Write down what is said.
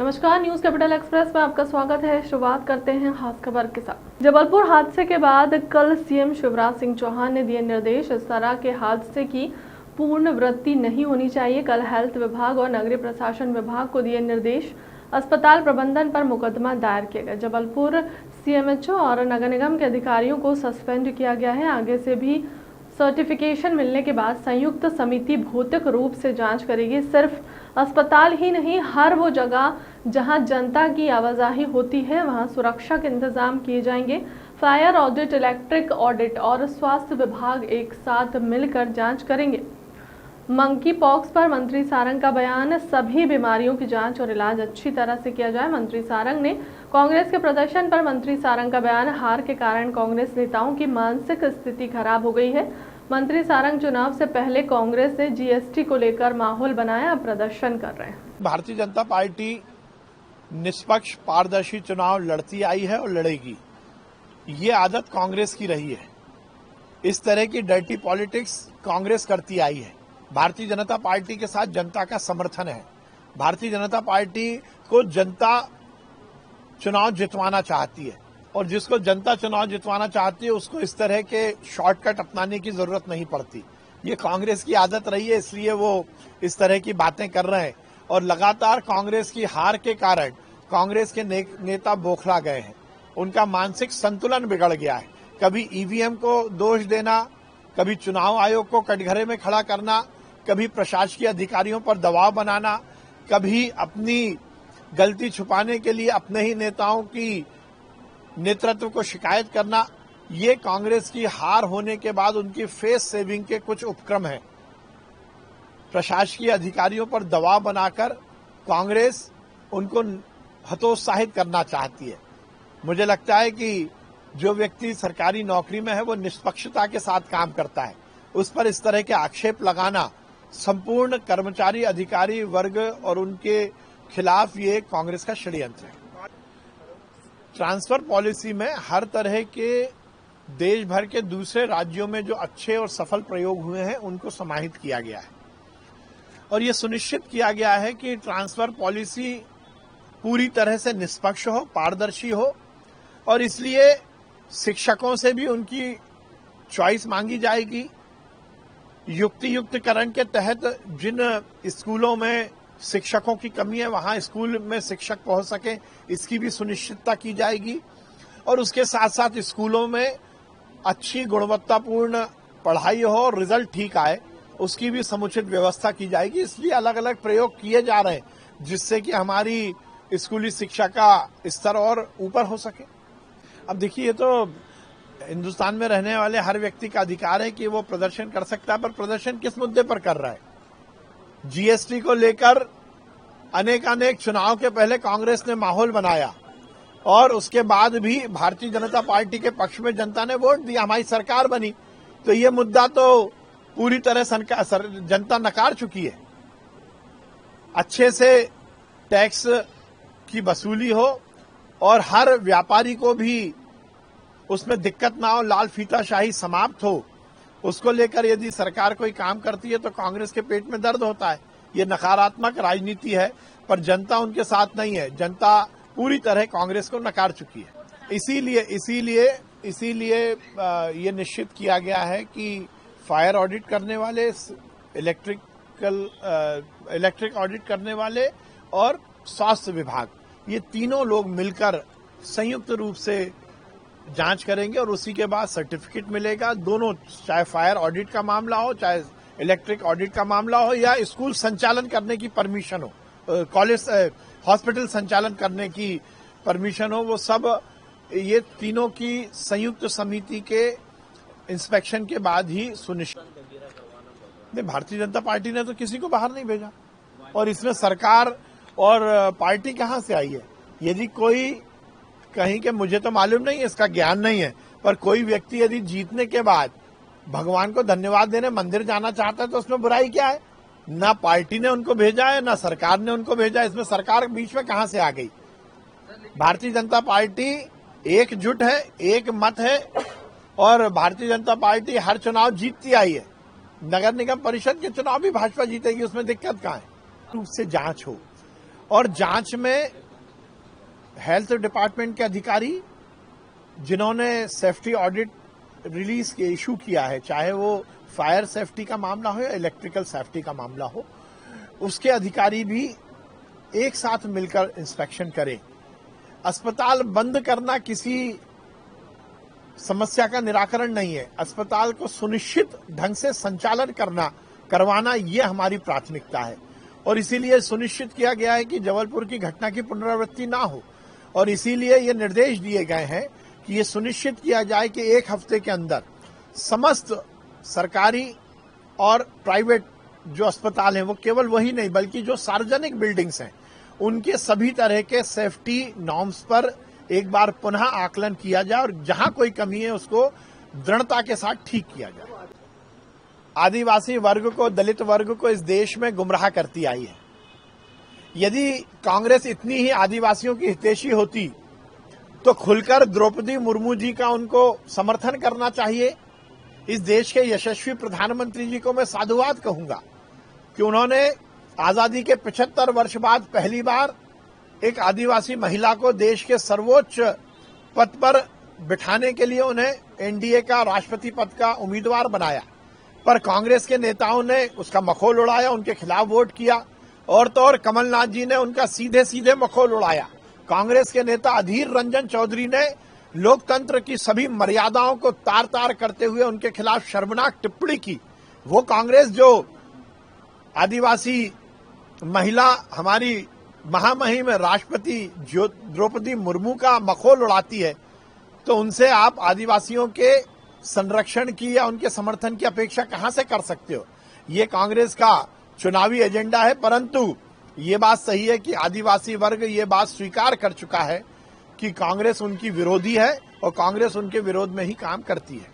नमस्कार, news capital express में आपका स्वागत है। शुरुआत करते हैं खास खबर के साथ। जबलपुर हादसे के बाद कल सीएम शिवराज सिंह चौहान ने दिए निर्देश। इस तरह के हादसे की पुनरावृत्ति नहीं होनी चाहिए। कल हेल्थ विभाग और नगरीय प्रशासन विभाग को दिए निर्देश। अस्पताल प्रबंधन पर मुकदमा दायर किया गया। जबलपुर सीएमएचओ और नगर निगम के अधिकारियों को सस्पेंड किया गया है। आगे से भी सर्टिफिकेशन मिलने के बाद संयुक्त समिति भौतिक रूप से जांच करेगी। सिर्फ अस्पताल ही नहीं, हर वो जगह जहां जनता की आवाजाही होती है वहां सुरक्षा के इंतजाम किए जाएंगे। फायर ऑडिट, इलेक्ट्रिक ऑडिट और स्वास्थ्य विभाग एक साथ मिलकर जांच करेंगे। मंकी पॉक्स पर मंत्री सारंग का बयान। सभी बीमारियों की जांच और इलाज अच्छी तरह से किया जाए। मंत्री सारंग ने कांग्रेस के प्रदर्शन पर मंत्री सारंग का बयान। हार के कारण कांग्रेस नेताओं की मानसिक स्थिति खराब हो गई है। मंत्री सारंग चुनाव से पहले कांग्रेस ने जीएसटी को लेकर माहौल बनाया, अब प्रदर्शन कर रहे हैं। भारतीय जनता पार्टी निष्पक्ष पारदर्शी चुनाव लड़ती आई है और लड़ेगी। ये आदत कांग्रेस की रही है। इस तरह की डर्टी पॉलिटिक्स कांग्रेस करती आई है। भारतीय जनता पार्टी के साथ जनता का समर्थन है। भारतीय जनता पार्टी को जनता चुनाव जितवाना चाहती है और जिसको जनता चुनाव जितवाना चाहती है उसको इस तरह के शॉर्टकट अपनाने की जरूरत नहीं पड़ती। ये कांग्रेस की आदत रही है, इसलिए वो इस तरह की बातें कर रहे हैं और लगातार कांग्रेस की हार के कारण कांग्रेस के नेता बौखला गए हैं। उनका मानसिक संतुलन बिगड़ गया है। कभी ईवीएम को दोष देना, कभी चुनाव आयोग को कटघरे में खड़ा करना, कभी प्रशासकीय अधिकारियों पर दबाव बनाना, कभी अपनी गलती छुपाने के लिए अपने ही नेताओं की नेतृत्व को शिकायत करना। ये कांग्रेस की हार होने के बाद उनकी फेस सेविंग के कुछ उपक्रम हैं। प्रशासकीय अधिकारियों पर दबाव बनाकर कांग्रेस उनको हतोत्साहित करना चाहती है। मुझे लगता है कि जो व्यक्ति सरकारी नौकरी में है वो निष्पक्षता के साथ काम करता है। उस पर इस तरह के आक्षेप लगाना संपूर्ण कर्मचारी अधिकारी वर्ग और उनके खिलाफ ये कांग्रेस का षड्यंत्र है। ट्रांसफर पॉलिसी में हर तरह के देश भर के दूसरे राज्यों में जो अच्छे और सफल प्रयोग हुए हैं उनको समाहित किया गया है और ये सुनिश्चित किया गया है कि ट्रांसफर पॉलिसी पूरी तरह से निष्पक्ष हो, पारदर्शी हो और इसलिए शिक्षकों से भी उनकी चॉइस मांगी जाएगी। युक्तियुक्तकरण के तहत जिन स्कूलों में शिक्षकों की कमी है वहां स्कूल में शिक्षक पहुंच सके, इसकी भी सुनिश्चितता की जाएगी और उसके साथ साथ स्कूलों में अच्छी गुणवत्तापूर्ण पढ़ाई हो और रिजल्ट ठीक आए, उसकी भी समुचित व्यवस्था की जाएगी। इसलिए अलग अलग प्रयोग किए जा रहे हैं जिससे कि हमारी स्कूली शिक्षा का स्तर और ऊपर हो सके। अब देखिए, ये तो हिंदुस्तान में रहने वाले हर व्यक्ति का अधिकार है कि वो प्रदर्शन कर सकता है, पर प्रदर्शन किस मुद्दे पर कर रहा है? जीएसटी को लेकर अनेक चुनाव के पहले कांग्रेस ने माहौल बनाया और उसके बाद भी भारतीय जनता पार्टी के पक्ष में जनता ने वोट दिया, हमारी सरकार बनी। तो ये मुद्दा तो पूरी तरह जनता नकार चुकी है। अच्छे से टैक्स की वसूली हो और हर व्यापारी को भी उसमें दिक्कत ना हो, लाल फीताशाही समाप्त हो, उसको लेकर यदि सरकार कोई काम करती है तो कांग्रेस के पेट में दर्द होता है। ये नकारात्मक राजनीति है, पर जनता उनके साथ नहीं है। जनता पूरी तरह कांग्रेस को नकार चुकी है। इसीलिए ये निश्चित किया गया है कि फायर ऑडिट करने वाले, इलेक्ट्रिक ऑडिट करने वाले और स्वास्थ्य विभाग, ये तीनों लोग मिलकर संयुक्त रूप से जांच करेंगे और उसी के बाद सर्टिफिकेट मिलेगा। दोनों, चाहे फायर ऑडिट का मामला हो, चाहे इलेक्ट्रिक ऑडिट का मामला हो या स्कूल संचालन करने की परमिशन हो, कॉलेज हॉस्पिटल संचालन करने की परमिशन हो, वो सब ये तीनों की संयुक्त समिति के इंस्पेक्शन के बाद ही सुनिश्चित। नहीं, भारतीय जनता पार्टी ने तो किसी को बाहर नहीं भेजा और इसमें सरकार और पार्टी कहां से आई है? यदि कोई कहीं के, मुझे तो मालूम नहीं है, इसका ज्ञान नहीं है, पर कोई व्यक्ति यदि जीतने के बाद भगवान को धन्यवाद देने मंदिर जाना चाहता है तो उसमें बुराई क्या है? ना पार्टी ने उनको भेजा है, ना सरकार ने उनको भेजा है। इसमें सरकार बीच में कहां से आ गई? भारतीय जनता पार्टी एकजुट है, एक मत है और भारतीय जनता पार्टी हर चुनाव जीतती आई है। नगर निगम परिषद के चुनाव भी भाजपा जीतेगी, उसमें दिक्कत कहां है? रूप से जांच हो और जांच में हेल्थ डिपार्टमेंट के अधिकारी जिन्होंने सेफ्टी ऑडिट रिलीज के इशू किया है, चाहे वो फायर सेफ्टी का मामला हो या इलेक्ट्रिकल सेफ्टी का मामला हो, उसके अधिकारी भी एक साथ मिलकर इंस्पेक्शन करें। अस्पताल बंद करना किसी समस्या का निराकरण नहीं है। अस्पताल को सुनिश्चित ढंग से संचालन करवाना ये हमारी प्राथमिकता है और इसीलिए सुनिश्चित किया गया है कि जबलपुर की घटना की पुनरावृत्ति ना हो और इसीलिए ये निर्देश दिए गए हैं कि ये सुनिश्चित किया जाए कि एक हफ्ते के अंदर समस्त सरकारी और प्राइवेट जो अस्पताल हैं, वो केवल वही नहीं बल्कि जो सार्वजनिक बिल्डिंग्स हैं, उनके सभी तरह के सेफ्टी नॉर्म्स पर एक बार पुनः आकलन किया जाए और जहां कोई कमी है उसको दृढ़ता के साथ ठीक किया जाए। आदिवासी वर्ग को, दलित वर्ग को इस देश में गुमराह करती आई है। यदि कांग्रेस इतनी ही आदिवासियों की हितैषी होती तो खुलकर द्रौपदी मुर्मू जी का उनको समर्थन करना चाहिए। इस देश के यशस्वी प्रधानमंत्री जी को मैं साधुवाद कहूंगा कि उन्होंने आजादी के 75 वर्ष बाद पहली बार एक आदिवासी महिला को देश के सर्वोच्च पद पर बिठाने के लिए उन्हें एनडीए का राष्ट्रपति पद का उम्मीदवार बनाया, पर कांग्रेस के नेताओं ने उसका मखौल उड़ाया, उनके खिलाफ वोट किया और तो और कमलनाथ जी ने उनका सीधे सीधे मखौल उड़ाया। कांग्रेस के नेता अधीर रंजन चौधरी ने लोकतंत्र की सभी मर्यादाओं को तार तार करते हुए उनके खिलाफ शर्मनाक टिप्पणी की। वो कांग्रेस जो आदिवासी महिला हमारी महामहिम राष्ट्रपति द्रौपदी मुर्मू का मखौल उड़ाती है, तो उनसे आप आदिवासियों के संरक्षण की या उनके समर्थन की अपेक्षा कहां से कर सकते हो। ये कांग्रेस का चुनावी एजेंडा है, परंतु ये बात सही है कि आदिवासी वर्ग ये बात स्वीकार कर चुका है कि कांग्रेस उनकी विरोधी है और कांग्रेस उनके विरोध में ही काम करती है।